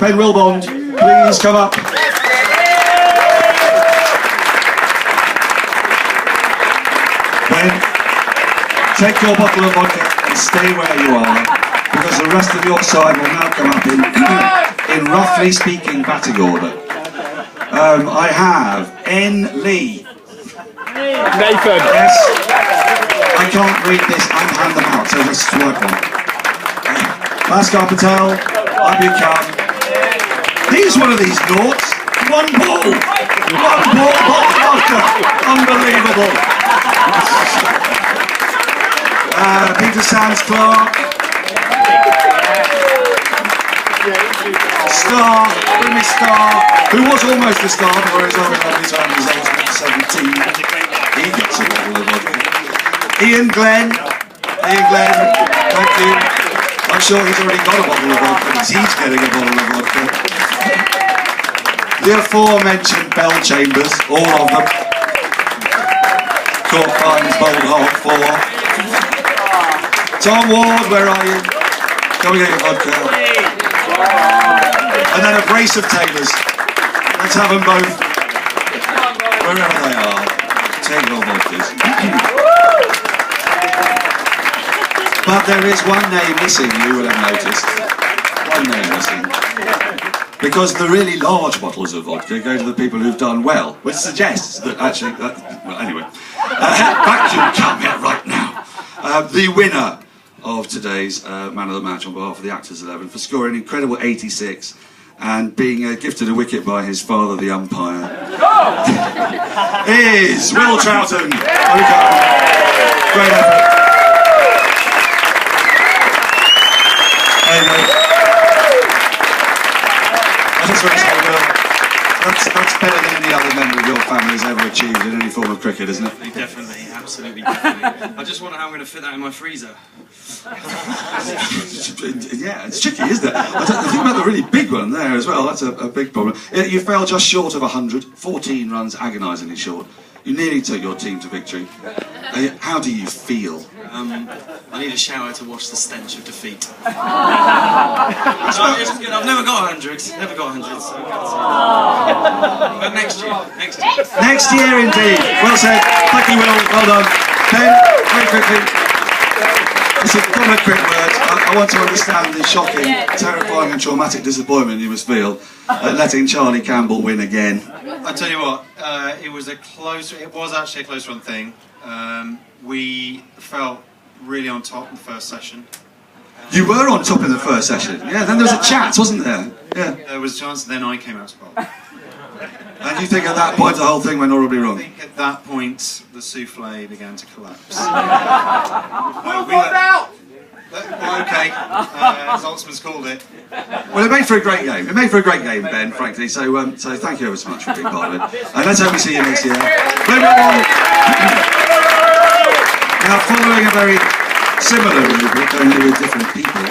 Ben Wilbond, please come up. Ben, take your bottle of vodka and stay where you are, because the rest of your side will now come up in roughly speaking batting order. I have N. Lee. Nathan. Yes. I can't read this and hand them out, so let's swipe one. Bhaskar Patel, up you come. He's one of these noughts. One ball. One ball, vodka. Unbelievable. Peter Sands Clark. Star, Brimy Star, who was almost a star before his own lovely time in his ultimate 17. He gets a bottle of vodka. Ian Glenn, thank you. I'm sure he's already got a bottle of vodka because he's getting a bottle of vodka. The aforementioned Bell Chambers, all of them. Court Fines, Bold Hog, 4. Tom Ward, where are you? Come and get your vodka. And then a brace of Taylors. Let's have them both. Wherever they are. Take your vodkas. But there is one name missing, you will have noticed. One name missing. Because the really large bottles of vodka go to the people who've done well, which suggests that actually... well, anyway. Back to come here right now. The winner of today's Man of the Match on behalf of the Actors 11 for scoring an incredible 86 and being gifted a wicket by his father, the umpire, is Will Troughton. Great effort. I just want to say, Will, that's better than any other member of your family has ever achieved in any form of cricket, isn't it? Definitely, absolutely, definitely. I just wonder how I'm going to fit that in my freezer. Yeah, it's tricky, isn't it? I think about the really big one there as well. That's a big problem. You fell just short of 100, 14 runs, agonisingly short. You nearly took your team to victory. How do you feel? I need a shower to wash the stench of defeat. So it's good. I've never got 100. Never got 100. So but next year. Next year, indeed. Well said. Thank you, Will. Well done. Ben, very quickly. It's a couple of quick words. I want to understand the shocking, terrifying and traumatic disappointment you must feel at letting Charlie Campbell win again. I tell you what, it was actually a close run thing. We felt really on top in the first session. You were on top in the first session. Yeah, then there was a chat, wasn't there? Yeah. There was a chance, then I came out to bowl. And you think at that point the whole thing went horribly wrong? I think at that point the souffle began to collapse. Okay, as Holtzman's called it. Well, it made for a great game. It made for a great game, Ben, frankly. So thank you ever so much for being part of it. And let's hope we see you next year. Now, following a very similar rubric, only with different people,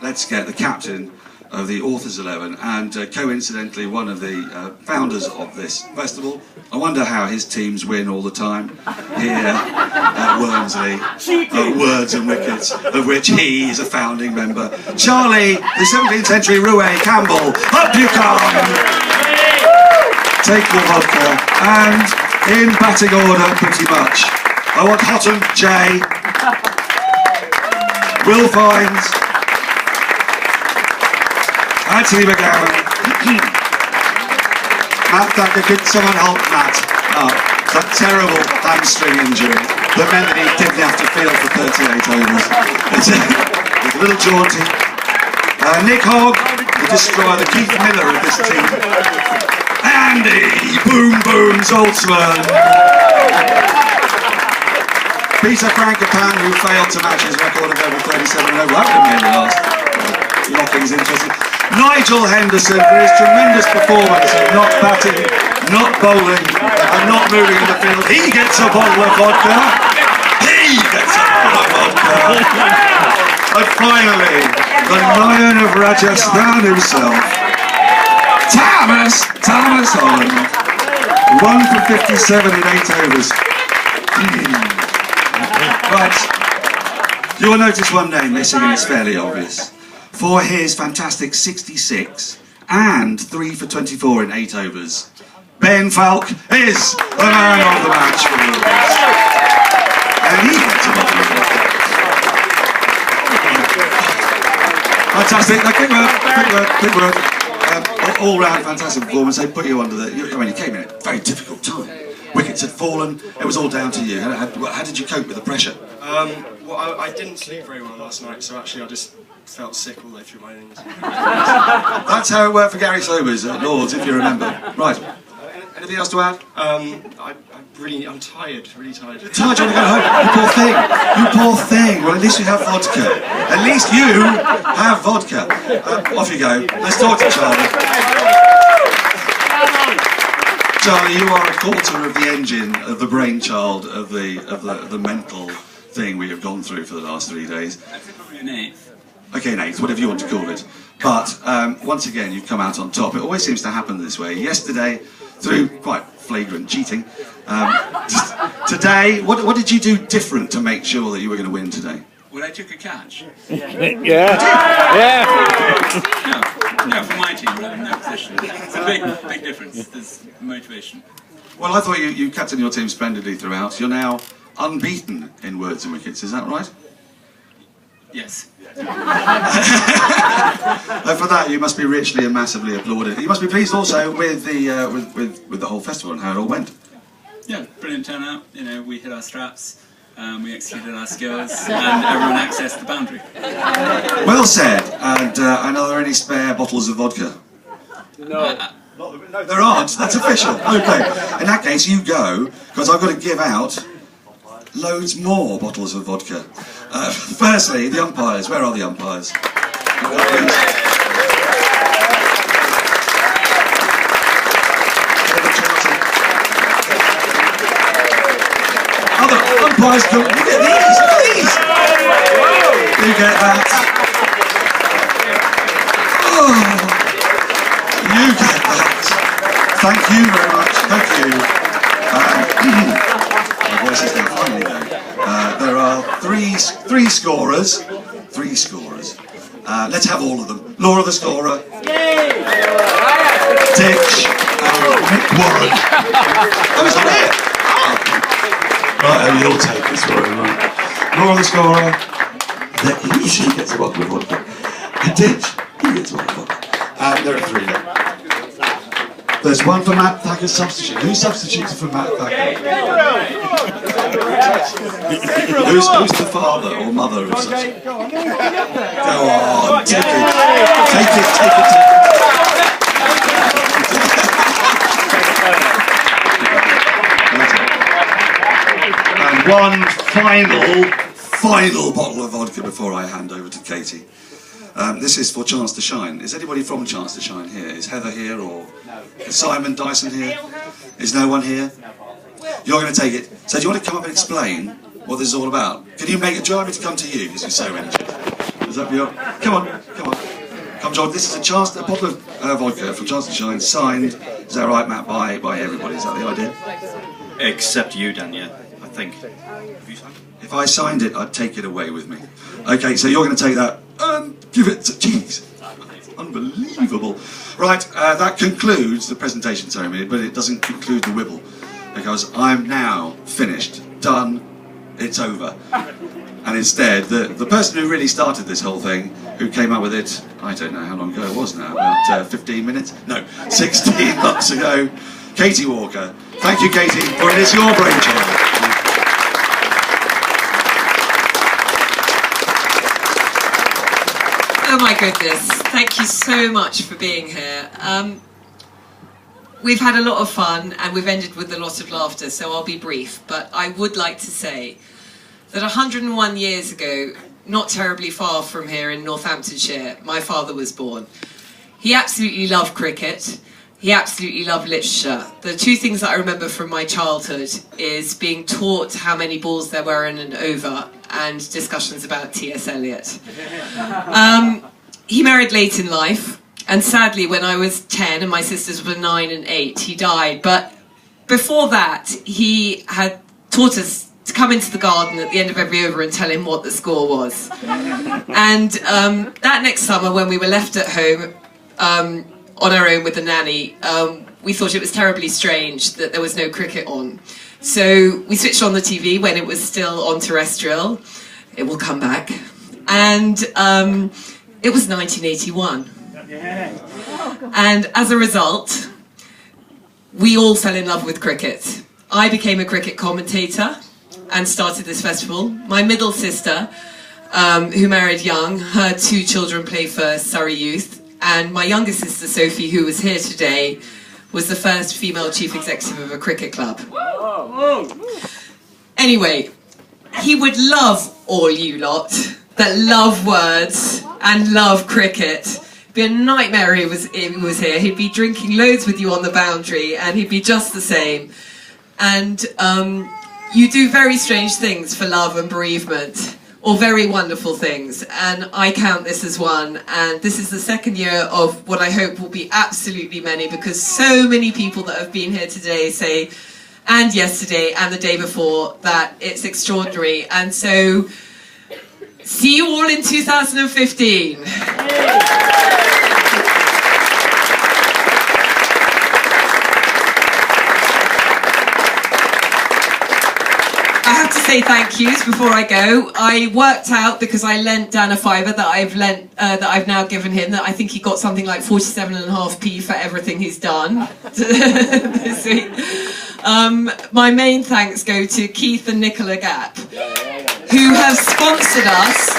let's get the captain of the Authors 11 and coincidentally one of the founders of this festival. I wonder how his teams win all the time here at Wormsley, Words and Wickets, of which he is a founding member. Charlie, the 17th century Rouet Campbell, up you come! Take your vodka, and in batting order pretty much. I want Hotton, Jay, Will Fiennes, Anthony McGowan, Matt Thacker. Could someone help Matt up? That terrible hamstring injury that meant that he didn't have to field for 38 overs. It's a little jaunty. Nick Hogg, the destroyer, the Keith Miller of this team. Andy Boom Boom Zoltzman. Peter Frankopan, who failed to match his record of over 37 over. That would have made the last. Locking's interesting. Nigel Henderson, for his tremendous performance of not batting, not bowling, and not moving in the field. He gets a bottle of vodka. He gets a bottle of vodka. And finally, the Lion of Rajasthan himself, Thomas Holland. 1 for 57 in 8 overs. Right, you will notice one name missing and it's fairly obvious. for his fantastic 66 and 3 for 24 in 8 overs. Ben Falk is the man of the match for the Wickets. And he gets a bottle of vodka. Fantastic. Quick word. All round fantastic performance. They put you under the... I mean, you came in at a very difficult time. Wickets had fallen. It was all down to you. How did you cope with the pressure? Well, I didn't sleep very well last night, so actually I just felt sick all the way through my innings. That's how it worked for Gary Sobers at Lords, if you remember. Right. Anything else to add? I'm tired, really tired. Tired, you want to go home? You poor thing. You poor thing. Well, at least you have vodka. At least you have vodka. Off you go. Let's talk to Charlie. Charlie, you are a quarter of the engine, of the brainchild, of the mental thing we have gone through for the last 3 days. That's probably an eighth. Okay, an eighth, whatever you want to call it. But once again, you've come out on top. It always seems to happen this way. Yesterday, through quite flagrant cheating. Today, what did you do different to make sure that you were going to win today? Well, I took a catch. Yeah. No, for my team, no position. It's a big difference. There's motivation. Well, I thought you captained your team splendidly throughout. You're now unbeaten in Words and Wickets, is that right? Yes. For that, you must be richly and massively applauded. You must be pleased also with the with the whole festival and how it all went. Yeah, brilliant turnout. You know, we hit our straps, we executed our skills, and everyone accessed the boundary. Well said. And are there any spare bottles of vodka? No. No, there aren't. That's official. Okay. In that case, you go, because I've got to give out loads more bottles of vodka. Firstly, the umpires. Where are the umpires? Other umpires come. Look at these. Look at these. You get that. Oh, you get that. Thank you very much. Thank you. My voice is now finally going. There are three scorers. Three scorers. Let's have all of them. Laura the scorer. Ditch. Mick Warren. Oh, it's not here. Right, you'll take this for him, right? Laura the scorer. She gets a bottle of vodka. And Ditch, he gets a bottle of vodka. There are three now. There's one for Matt Thacker's substitute. Who substitutes for Matt Thacker? Who's the father or mother of such? Go on, take it. Take it. And one final bottle of vodka before I hand over to Katie. This is for Chance to Shine. Is anybody from Chance to Shine here? Is Heather here or is Simon Dyson here? Is no one here? You're going to take it. So do you want to come up and explain what this is all about? Can you make a job to come to you because you're so energetic? Is that your... Come on. Come, John. This is a bottle of vodka from Chance to Shine, signed. Is that right, Matt? By everybody. Is that the idea? Except you, Daniel, I think. Have you signed? If I signed it, I'd take it away with me. Okay, so you're going to take that and give it to... Jeez. Unbelievable. Right, that concludes the presentation ceremony, but it doesn't conclude the wibble, because I'm now finished, done, it's over. And instead, the person who really started this whole thing, who came up with it, I don't know how long ago it was now, about 15 minutes? No, 16 months ago, Katie Walker. Thank you, Katie, for it is your brainchild. Oh my goodness, thank you so much for being here. We've had a lot of fun and we've ended with a lot of laughter, so I'll be brief, but I would like to say that 101 years ago, not terribly far from here in Northamptonshire, my father was born. He absolutely loved cricket, he absolutely loved literature. The two things that I remember from my childhood is being taught how many balls there were in an over and discussions about T.S. Eliot. He married late in life, and sadly when I was 10 and my sisters were 9 and 8, he died. But before that, he had taught us to come into the garden at the end of every over and tell him what the score was. And that next summer, when we were left at home on our own with the nanny, we thought it was terribly strange that there was no cricket on. So we switched on the TV when it was still on terrestrial. It will come back. And it was 1981. And as a result, we all fell in love with cricket. I became a cricket commentator and started this festival. My middle sister, who married young, her 2 children play for Surrey Youth. And my younger sister, Sophie, who was here today, was the first female chief executive of a cricket club. Anyway, he would love all you lot that love words and love cricket. It'd be a nightmare if he was here. He'd be drinking loads with you on the boundary, and he'd be just the same. And you do very strange things for love and bereavement, or very wonderful things, and I count this as one. And this is the second year of what I hope will be absolutely many, because so many people that have been here today say, and yesterday and the day before, that it's extraordinary. And so, see you all in 2015. I have to say thank yous before I go. I worked out, because I lent Dan a fiver that I've now given him, that I think he got something like 47.5p for everything he's done this week. My main thanks go to Keith and Nicola Gap, who have sponsored us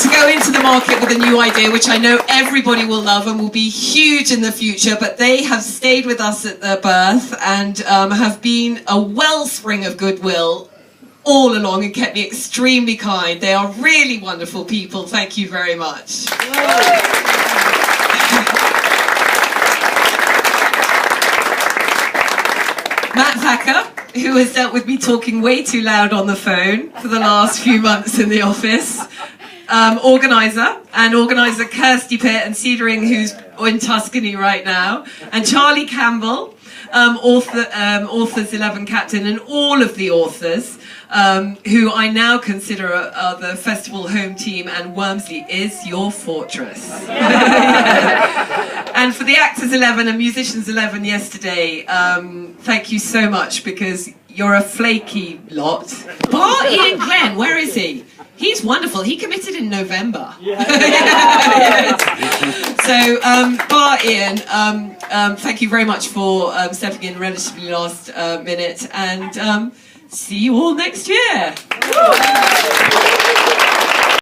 to go into the market with a new idea, which I know everybody will love and will be huge in the future. But they have stayed with us at their birth and have been a wellspring of goodwill all along and kept me extremely kind. They are really wonderful people. Thank you very much. Matt Thacker, who has dealt with me talking way too loud on the phone for the last few months in the office. Organiser Kirsty Pitt and Cedering, who's in Tuscany right now, and Charlie Campbell, Authors 11 captain, and all of the authors, who I now consider are the festival home team, and Wormsley is your fortress. And for the Actors 11 and Musicians 11 yesterday, thank you so much, because you're a flaky lot. Bar Ian Glenn, where is he? He's wonderful. He committed in November. So, Bar Ian, thank you very much for stepping in relatively last minute, and see you all next year.